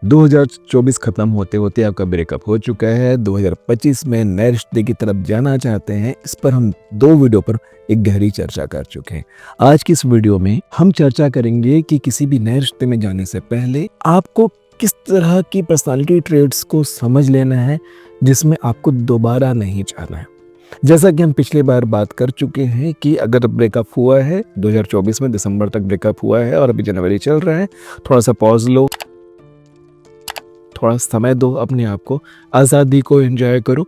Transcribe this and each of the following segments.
2024 खत्म होते होते आपका ब्रेकअप हो चुका है। 2025 में नए रिश्ते की तरफ जाना चाहते हैं। इस पर हम 2 वीडियो पर एक गहरी चर्चा कर चुके हैं। आज की इस वीडियो में हम चर्चा करेंगे कि किसी भी नए रिश्ते में जाने से पहले आपको किस तरह की पर्सनालिटी ट्रेट्स को समझ लेना है जिसमें आपको दोबारा नहीं जाना है। जैसा कि हम पिछली बार बात कर चुके हैं कि अगर ब्रेकअप हुआ है 2024 में दिसंबर तक ब्रेकअप हुआ है और अभी जनवरी चल रहा है, थोड़ा सा पॉज लो, थोड़ा समय दो अपने आप को, आज़ादी को एंजॉय करो।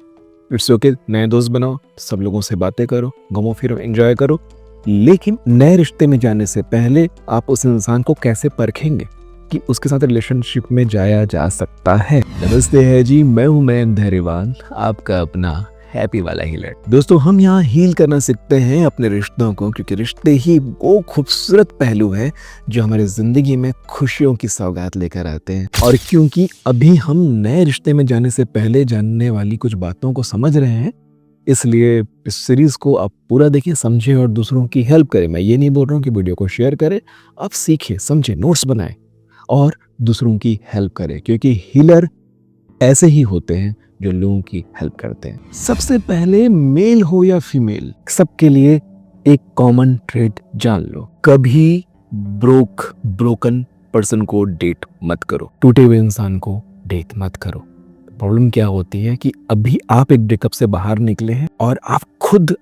इट्स ओके, नए दोस्त बनाओ, सब लोगों से बातें करो, घूमो फिरो, एंजॉय करो। लेकिन नए रिश्ते में जाने से पहले आप उस इंसान को कैसे परखेंगे कि उसके साथ रिलेशनशिप में जाया जा सकता है। नमस्ते है जी, मैं हूं मयंक धैर्यवाल, आपका अपना हैप्पी वाला हीलर। दोस्तों, हम यहाँ हील करना सीखते हैं अपने रिश्तों को, क्योंकि रिश्ते ही वो खूबसूरत पहलू है जो हमारे जिंदगी में खुशियों की सौगात लेकर आते हैं। और क्योंकि अभी हम नए रिश्ते में जाने से पहले जानने वाली कुछ बातों को समझ रहे हैं, इसलिए इस सीरीज को आप पूरा देखिए, समझे और दूसरों की हेल्प करें। मैं ये नहीं बोल रहा हूँ कि वीडियो को शेयर करें, आप सीखिए, समझे, नोट्स बनाएं और दूसरों की हेल्प करें, क्योंकि हीलर ऐसे ही होते हैं जो लोगों की हेल्प करते हैं। सबसे पहले, मेल हो या फीमेल, सबके लिए एक कॉमन ट्रेट जान लो। कभी ब्रोकन पर्सन को डेट मत करो, टूटे हुए इंसान को डेट मत करो। प्रॉब्लम क्या होती है कि अभी आप एक ब्रेकअप से बाहर निकले हैं और आप खुद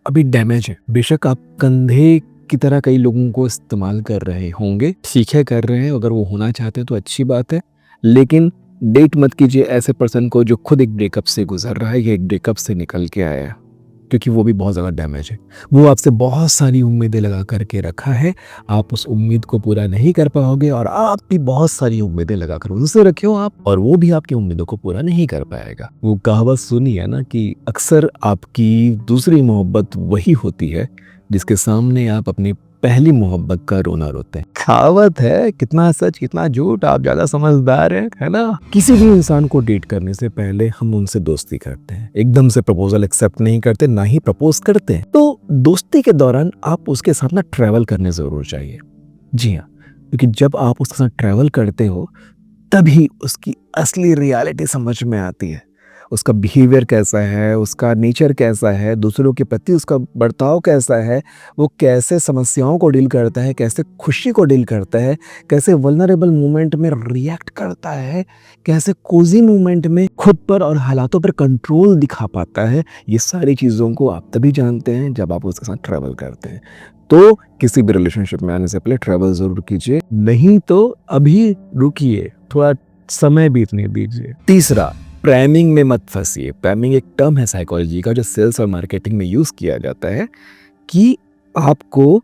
अभी डैमेज है। बेशक आप कंधे की तरह कई लोगों को इस्तेमाल कर रहे होंगे, ठीक है, कर रहे हैं, अगर वो होना चाहते तो अच्छी बात है, लेकिन डेट मत कीजिए ऐसे पर्सन को जो खुद एक ब्रेकअप से गुजर रहा है या एक ब्रेकअप से निकल के आया है, क्योंकि वो भी बहुत ज़्यादा डैमेज है। वो आपसे बहुत सारी उम्मीदें लगा करके रखा है, आप उस उम्मीद को पूरा नहीं कर पाओगे और आप भी बहुत सारी उम्मीदें लगा कर उनसे रखे हो आप, और वो भी आपकी उम्मीदों को पूरा नहीं कर पाएगा। वो कहावत सुनी है ना कि अक्सर आपकी दूसरी मोहब्बत वही होती है जिसके सामने आप अपनी पहली मोहब्बत का रोना रोते हैं। कहावत है, कितना सच कितना झूठ, आप ज्यादा समझदार हैं, है ना। किसी भी इंसान को डेट करने से पहले हम उनसे दोस्ती करते हैं, एकदम से प्रपोजल एक्सेप्ट नहीं करते, ना ही प्रपोज करते हैं। तो दोस्ती के दौरान आप उसके साथ ना ट्रैवल करने जरूर चाहिए। जी हाँ, क्योंकि जब आप उसके साथ ट्रैवल करते हो तभी उसकी असली रियलिटी समझ में आती है। उसका बिहेवियर कैसा है, उसका नेचर कैसा है, दूसरों के प्रति उसका बर्ताव कैसा है, वो कैसे समस्याओं को डील करता है, कैसे खुशी को डील करता है, कैसे वल्नरेबल मोमेंट में रिएक्ट करता है, कैसे कोजी मोमेंट में खुद पर और हालातों पर कंट्रोल दिखा पाता है। ये सारी चीज़ों को आप तभी जानते हैं जब आप उसके साथ ट्रैवल करते हैं। तो किसी भी रिलेशनशिप में आने से पहले ट्रैवल जरूर कीजिए, नहीं तो अभी रुकिए, थोड़ा समय बीतने दीजिए। तीसरा, प्राइमिंग में मत फंसिए। प्राइमिंग एक टर्म है साइकोलॉजी का जो सेल्स और मार्केटिंग में यूज किया जाता है कि आपको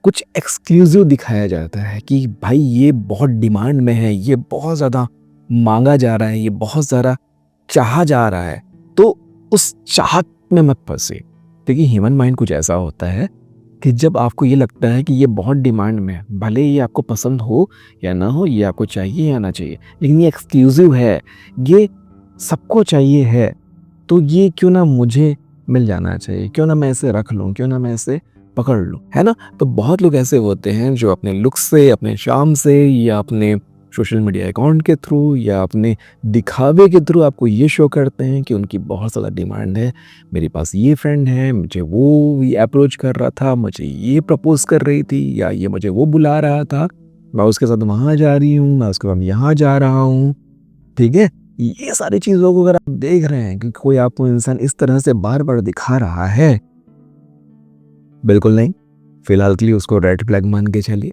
कुछ एक्सक्लूसिव दिखाया जाता है कि भाई ये बहुत डिमांड में है, ये बहुत ज़्यादा मांगा जा रहा है, ये बहुत ज़्यादा चाहा जा रहा है, तो उस चाहत में मत फंसिए। देखिए, ह्यूमन माइंड कुछ ऐसा होता है कि जब आपको ये लगता है कि ये बहुत डिमांड में है, भले ये आपको पसंद हो या ना हो, ये आपको चाहिए या ना चाहिए, लेकिन ये एक्सक्लूसिव है, ये सबको चाहिए है, तो ये क्यों ना मुझे मिल जाना चाहिए, क्यों ना मैं इसे रख लूं, क्यों ना मैं इसे पकड़ लूं, है ना। तो बहुत लोग ऐसे होते हैं जो अपने लुक से, अपने शाम से, या अपने सोशल मीडिया अकाउंट के थ्रू, या अपने दिखावे के थ्रू आपको ये शो करते हैं कि उनकी बहुत ज़्यादा डिमांड है। मेरे पास ये फ्रेंड है, मुझे वो ये अप्रोच कर रहा था, मुझे ये प्रपोज कर रही थी, या ये मुझे वो बुला रहा था, मैं उसके साथ वहाँ जा रही हूँ, मैं उसके साथ यहाँ जा रहा हूँ, ठीक है। ये सारी चीज़ों को अगर आप देख रहे हैं कि कोई आपको इंसान इस तरह से बार बार दिखा रहा है, बिल्कुल नहीं, फिलहाल के लिए उसको रेड फ्लैग मान के चलिए।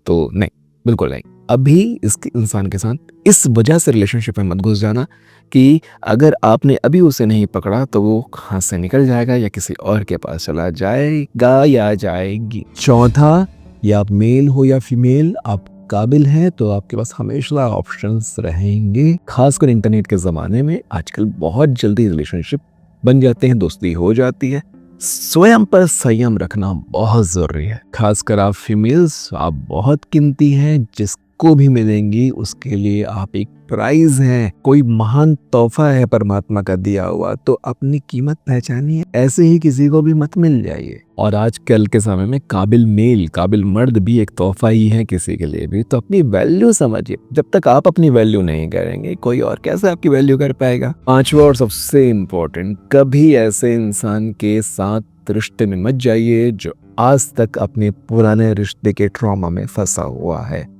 तो नहीं, बिल्कुल नहीं, अभी इस इंसान के साथ इस वजह से रिलेशनशिप में मत घुस जाना कि अगर आपने अभी उसे नहीं पकड़ा तो वो हाथ से निकल जाएगा या किसी और के पास चला जाएगा या जाएगी। चौथा, या आप मेल हो या फीमेल, आप काबिल हैं तो आपके पास हमेशा ऑप्शंस रहेंगे। खासकर इंटरनेट के ज़माने में आजकल बहुत जल्दी रिलेशनशिप बन जाते हैं, दोस्ती हो जाती है। स्वयं पर संयम रखना बहुत ज़रूरी है। खासकर आप फीमेल्स, आप बहुत कीमती हैं, जिस आपको भी मिलेंगी, उसके लिए आप एक प्राइज हैं, कोई महान तोहफा है परमात्मा का दिया हुआ। तो अपनी कीमत पहचानिए, ऐसे ही किसी को भी मत मिल जाइए। और आजकल के समय में काबिल मेल, काबिल मर्द भी एक तोहफा ही है किसी के लिए भी। तो अपनी वैल्यू समझिए। जब तक आप अपनी वैल्यू नहीं करेंगे, कोई और कैसे आपकी वैल्यू कर पाएगा। पांचवा और सबसे इम्पोर्टेंट, कभी ऐसे इंसान के साथ रिश्ते में मत जाइए जो आज तक अपने पुराने रिश्ते के ट्रॉमा में फंसा हुआ है।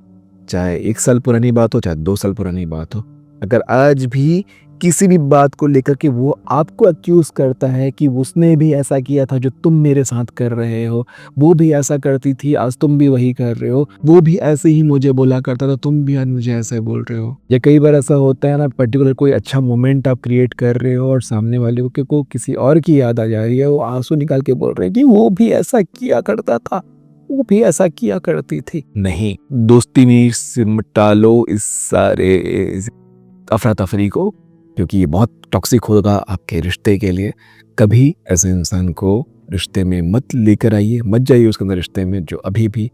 चाहे 1 साल पुरानी बात हो, चाहे 2 साल पुरानी बात हो, अगर आज भी किसी भी बात को लेकर के वो आपको अक्यूज करता है कि उसने भी ऐसा किया था जो तुम मेरे साथ कर रहे हो, वो भी ऐसा करती थी, आज तुम भी वही कर रहे हो, वो भी ऐसे ही मुझे बोला करता था, तुम भी आज मुझे ऐसे बोल रहे हो। या कई बार ऐसा होता है ना, पर्टिकुलर कोई अच्छा मोमेंट आप क्रिएट कर रहे हो और सामने वाले को किसी और की याद आ जा रही है, वो आंसू निकाल के बोल रहे हैं कि वो भी ऐसा किया करता था, वो भी ऐसा किया करती थी। नहीं, दोस्ती में सिमटा लो इस सारे अफरा तफरी को, क्योंकि ये बहुत टॉक्सिक होगा आपके रिश्ते के लिए। कभी ऐसे इंसान को रिश्ते में मत लेकर आइए, मत जाइए उसके अंदर रिश्ते में जो अभी भी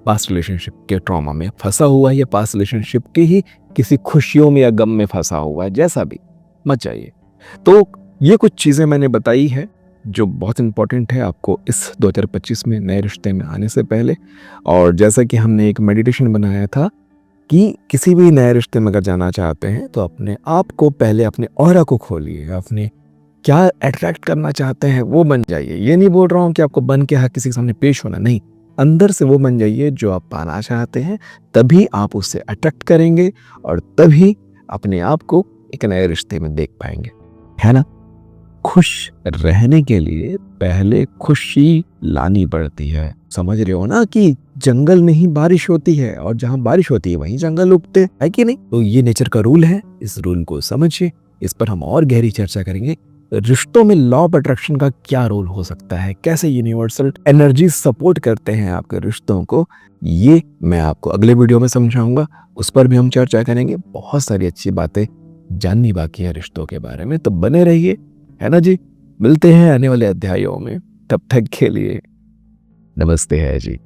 पास्ट रिलेशनशिप के ट्रॉमा में फंसा हुआ है या पास्ट रिलेशनशिप की ही किसी खुशियों में या गम में फंसा हुआ है, जैसा भी मत जाइए। तो ये कुछ चीज़ें मैंने बताई है जो बहुत इंपॉर्टेंट है आपको इस 2025 में नए रिश्ते में आने से पहले। और जैसा कि हमने एक मेडिटेशन बनाया था कि किसी भी नए रिश्ते में अगर जाना चाहते हैं तो अपने आप को पहले, अपने ऑरा को खोलिए, अपने क्या अट्रैक्ट करना चाहते हैं वो बन जाइए। ये नहीं बोल रहा हूँ कि आपको बन के किसी के सामने पेश होना, नहीं, अंदर से वो बन जाइए जो आप पाना चाहते हैं। तभी आप उससे अट्रैक्ट करेंगे और तभी अपने आप को एक नए रिश्ते में देख पाएंगे, है ना। खुश रहने के लिए पहले खुशी लानी पड़ती है। समझ रहे हो ना कि जंगल में ही बारिश होती है और जहां बारिश होती है वहीं जंगल उगते है कि नहीं। तो ये नेचर का रूल है, इस रूल को समझिए। इस पर हम और गहरी चर्चा करेंगे। रिश्तों में लॉ ऑफ अट्रैक्शन का क्या रोल हो सकता है, कैसे यूनिवर्सल एनर्जी सपोर्ट करते हैं आपके रिश्तों को, ये मैं आपको अगले वीडियो में समझाऊंगा। उस पर भी हम चर्चा करेंगे। बहुत सारी अच्छी बातें जाननी बाकी है रिश्तों के बारे में, तो बने रहिए, है ना जी। मिलते हैं आने वाले अध्यायों में, तब तक के लिए नमस्ते है जी।